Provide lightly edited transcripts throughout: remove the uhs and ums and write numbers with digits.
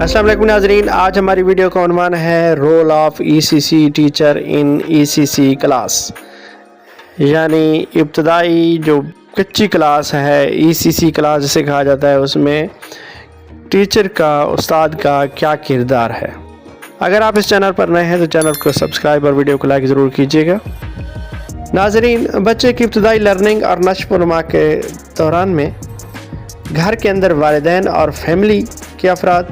अस्सलाम वालेकुम नाज़रीन, आज हमारी वीडियो का उन्वान है role of ECC teacher in ECC class, यानी इब्तदाई जो कच्ची क्लास है, ECC क्लास जिसे कहा जाता है, उसमें टीचर का, उस्ताद का क्या किरदार है। अगर आप इस चैनल पर नए हैं तो चैनल को सब्सक्राइब और वीडियो को लाइक ज़रूर कीजिएगा। नाज़रीन, बच्चे की इब्तदाई लर्निंग और नश्व-ओ-नुमा के दौरान में घर के अंदर वालिदैन और फैमिली के अफराद,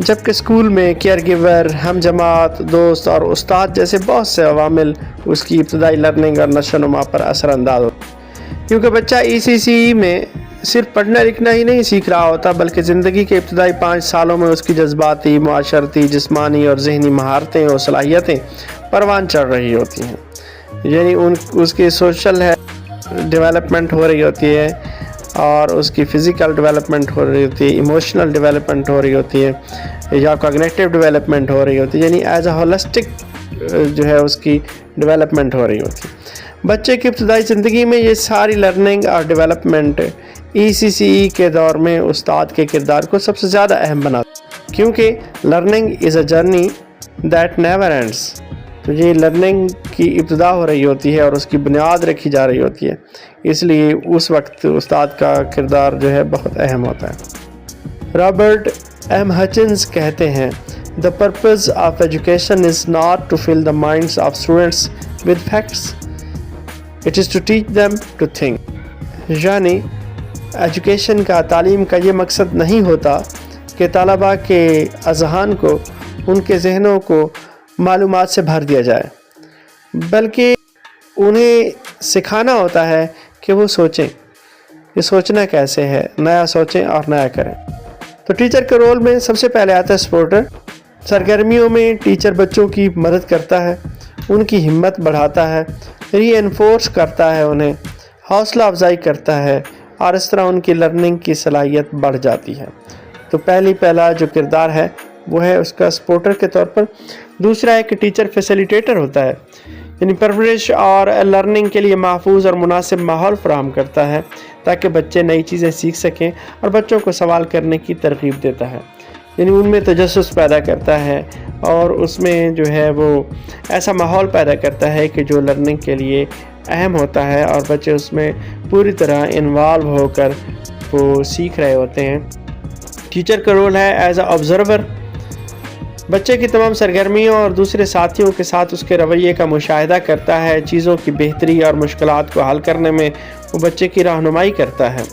जबकि स्कूल में केयर गिवर, हम जमात, दोस्त और उस्ताद जैसे बहुत से अवामिल उसकी इब्तदाई लर्निंग और नश्व-ओ-नुमा पर असरानंदाज होते हैं। क्योंकि बच्चा ECC में सिर्फ पढ़ना लिखना ही नहीं सीख रहा होता, बल्कि ज़िंदगी के इब्तदाई 5 सालों में उसकी जज्बाती, मुआशरती, जिस्मानी और ज़हनी महारतें और सलाहियतें परवान चढ़ रही होती हैं। यानी उसकी सोशल डेवलपमेंट हो रही होती है और उसकी फ़िज़िकल डेवलपमेंट हो रही होती है, इमोशनल डेवलपमेंट हो रही होती है या कॉग्निटिव डेवलपमेंट हो रही होती है, यानी एज अ होलिस्टिक जो है उसकी डेवलपमेंट हो रही होती है। बच्चे की इब्तदाई ज़िंदगी में ये सारी लर्निंग और डेवलपमेंट ECC के दौर में उस्ताद के किरदार को सबसे ज़्यादा अहम बनाता है, क्योंकि learning is a journey that never ends. तो ये लर्निंग की इब्तिदा हो रही होती है और उसकी बुनियाद रखी जा रही होती है, इसलिए उस वक्त उस्ताद का किरदार जो है बहुत अहम होता है। Robert M. हचिंस कहते हैं, the purpose of education is not to fill the minds of students with facts, it is to teach them to think. यानी एजुकेशन का, तालीम का ये मकसद नहीं होता कि तलबा के अज़हान को, उनके जहनों को मालूमात से भर दिया जाए, बल्कि उन्हें सिखाना होता है कि वो सोचें, ये सोचना कैसे है, नया सोचें और नया करें। तो टीचर के रोल में सबसे पहले आता है सपोर्टर। सरगर्मियों में टीचर बच्चों की मदद करता है, उनकी हिम्मत बढ़ाता है, रीइंफोर्स करता है, उन्हें हौसला अफजाई करता है और इस तरह उनकी लर्निंग की सलाहियत बढ़ जाती है। तो पहला जो किरदार है वो है उसका सपोर्टर के तौर पर। दूसरा है कि टीचर फैसिलिटेटर होता है, यानी परवरिश और लर्निंग के लिए महफूज और मुनासिब माहौल फराहम करता है ताकि बच्चे नई चीज़ें सीख सकें, और बच्चों को सवाल करने की तरगीब देता है, यानी उनमें तजस्सुस पैदा करता है और उसमें जो है वो ऐसा माहौल पैदा करता है कि जो लर्निंग के लिए अहम होता है और बच्चे उसमें पूरी तरह इन्वॉल्व होकर वो सीख रहे होते हैं। टीचर का रोल है एज अ ऑब्जर्वर। बच्चे की तमाम सरगर्मियों और दूसरे साथियों के साथ उसके रवैये का मुशाहिदा करता है, चीज़ों की बेहतरी और मुश्किलात को हल करने में वो बच्चे की रहनुमाई करता है।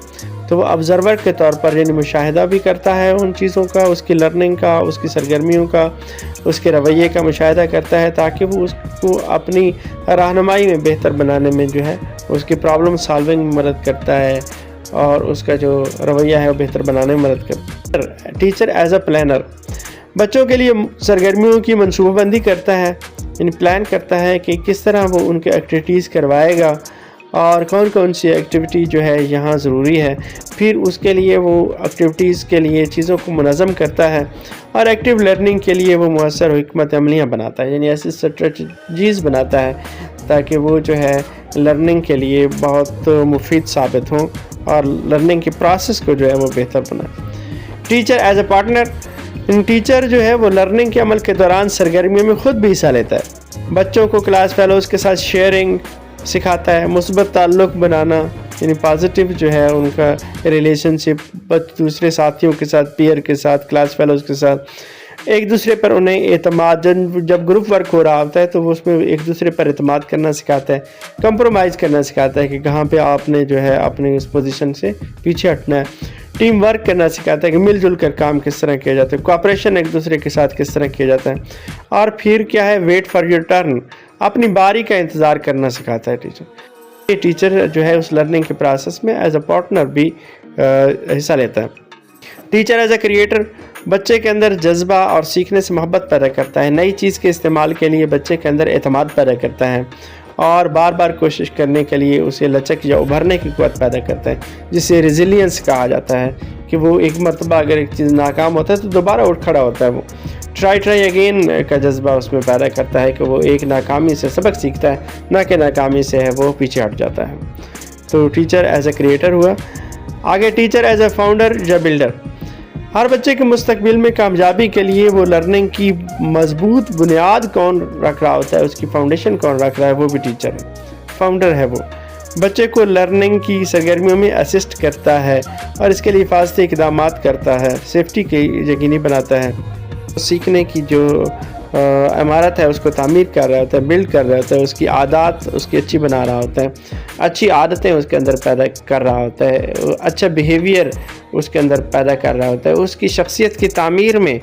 तो वो ऑब्ज़र्वर के तौर पर यानी मुशाहिदा भी करता है उन चीज़ों का, उसकी लर्निंग का, उसकी सरगर्मियों का, उसके रवैये का मुशाहिदा करता है ताकि वो उसको अपनी रहनुमाई में बेहतर बनाने में जो है उसकी प्रॉब्लम सॉल्विंग में मदद करता है और उसका जो रवैया है वो बेहतर बनाने में मदद करता है। टीचर एज अ प्लानर बच्चों के लिए सरगर्मियों की मनसूबाबंदी करता है, यानी प्लान करता है कि किस तरह वो उनके एक्टिविटीज़ करवाएगा और कौन कौन सी एक्टिविटी जो है यहाँ ज़रूरी है। फिर उसके लिए वो एक्टिविटीज़ के लिए चीज़ों को मुनज़्ज़म करता है और एक्टिव लर्निंग के लिए वो मुअस्सर हिकमत अमलियाँ बनाता है, यानी ऐसी स्ट्रेटजीज़ बनाता है ताकि वो जो है लर्निंग के लिए बहुत मुफीद साबित हों और लर्निंग के प्रोसेस को जो है वो बेहतर बनाए। Teacher as a partner, teacher जो है वो लर्निंग के अमल के दौरान सरगर्मियों में ख़ुद भी हिस्सा लेता है, बच्चों को क्लास फेलोज़ के साथ शेयरिंग सिखाता है, मुस्बत ताल्लुक़ बनाना, यानी पॉजिटिव जो है उनका रिलेशनशिप दूसरे साथियों के साथ, पीयर के साथ, क्लास फेलोज़ के साथ, एक दूसरे पर उन्हें एतमाद, जब ग्रुप वर्क हो रहा होता है तो वो उसमें एक दूसरे पर एतमाद करना सिखाता है, कंप्रोमाइज़ करना सिखाता है कि कहाँ पे आपने जो है अपनी उस पोजीशन से पीछे हटना है, टीम वर्क करना सिखाता है कि मिलजुल कर काम किस तरह किया जाता है, कोऑपरेशन एक दूसरे के साथ किस तरह किया जाता है, और फिर क्या है वेट फॉर योर टर्न, अपनी बारी का इंतज़ार करना सिखाता है टीचर। ये टीचर जो है उस लर्निंग के प्रोसेस में एज अ पार्टनर भी हिस्सा लेता है। टीचर एज अ क्रिएटर बच्चे के अंदर जज्बा और सीखने से मोहब्बत पैदा करता है, नई चीज़ के इस्तेमाल के लिए बच्चे के अंदर एतमाद पैदा करता है और बार बार कोशिश करने के लिए उसे लचक या उभरने की क़ुव्वत पैदा करता है, जिसे रेजिलियंस कहा जाता है कि वो एक मरतबा अगर एक चीज़ नाकाम होता है तो दोबारा उठ खड़ा होता है, वो ट्राई अगेन का जज्बा उसमें पैदा करता है कि वो एक नाकामी से सबक सीखता है, ना कि नाकामी से है वो पीछे हट जाता है। تو ٹیچر ایز اے کریٹر ہوا. آگے ٹیچر ایز اے فاؤنڈر یا بلڈر. ہر بچے کے مستقبل میں کامیابی کے لیے وہ لرننگ کی مضبوط بنیاد کون رکھ رہا ہوتا ہے, اس کی فاؤنڈیشن کون رکھ رہا ہے, وہ بھی ٹیچر ہے, فاؤنڈر ہے. وہ بچے کو لرننگ کی سرگرمیوں میں اسسٹ کرتا ہے اور اس کے لیے حفاظتی اقدامات کرتا ہے, سیفٹی کی یقینی بناتا ہے. سیکھنے کی جو عمارت ہے اس کو تعمیر کر رہا ہوتا ہے, بلڈ کر رہا ہوتا ہے, اس کی عادات اس کی اچھی بنا رہا ہوتا ہے, اچھی عادتیں اس کے اندر پیدا کر رہا ہوتا ہے, اچھا بیہیویئر اس کے اندر پیدا کر رہا ہوتا ہے, اس کی شخصیت کی تعمیر میں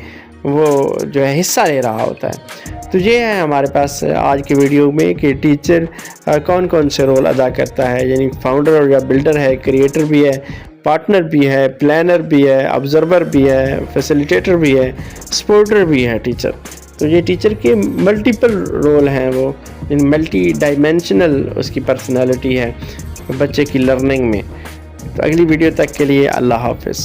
وہ جو ہے حصہ لے رہا ہوتا ہے. تو یہ ہے ہمارے پاس آج کی ویڈیو میں کہ ٹیچر کون کون سے رول ادا کرتا ہے. یعنی فاؤنڈر یا بلڈر ہے, کریٹر بھی ہے, پارٹنر بھی ہے, پلانر بھی ہے, آبزرور بھی ہے, فیسیلیٹیٹر بھی ہے, سپورٹر بھی ہے ٹیچر. تو یہ ٹیچر کے ملٹیپل رول ہیں, وہ ملٹی ڈائمینشنل اس کی پرسنالٹی ہے بچے کی لرننگ میں. تو اگلی ویڈیو تک کے لیے اللہ حافظ.